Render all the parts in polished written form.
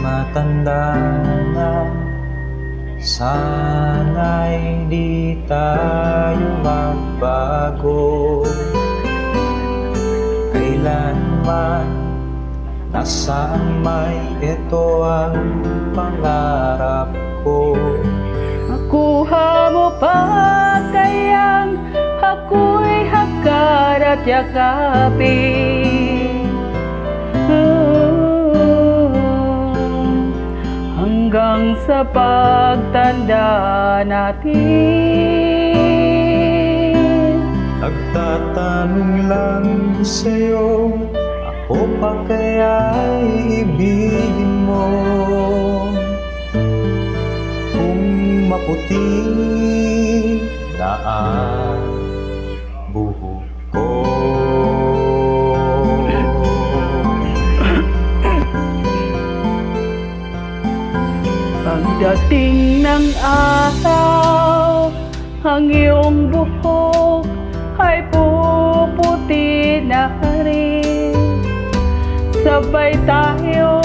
Matanda na, sana'y di tayo magbago. Kailanman, nasaan may ito ang pangarap ko. Makuha mo pa kayang ako'y hagkan at yakapin, hanggang sa pagtanda natin. Nagtatanong lang sa'yo, ako pa kaya'y ibigin mo? Kung maputi na ang buhok ko. Pagdating ng araw, ang iyong buhok ay puputi na rin. Sabay tayo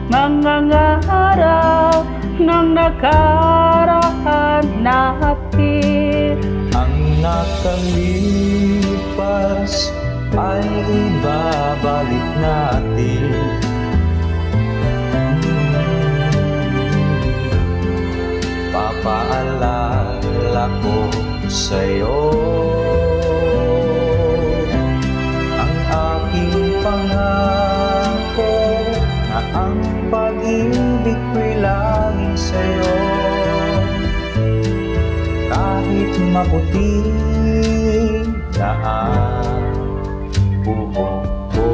mangangarap ng nakaraan natin. Ang nakalipas ay ibabalik natin. Papaalala ko sa'yo ang aking pangako, na ang pag-ibig ko'y laging sa'yo. Kahit maputi na ang buhok ko.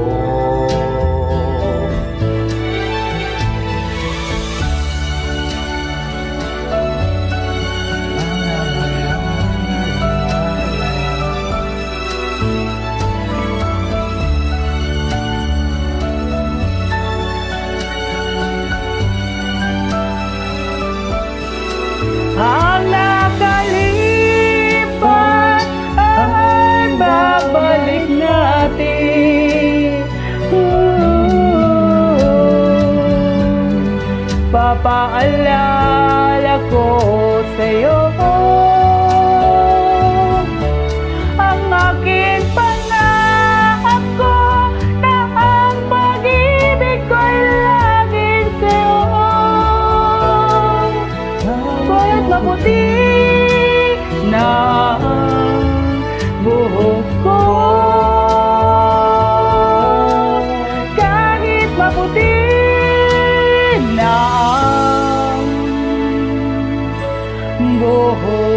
Ang nakalipas ay babalik natin. Papaalala ko sa'yo ang aking pangako, na ang pag-ibig ko'y laging sa'yo. Maputi na ang buhok ko, kahit maputi na ang buhok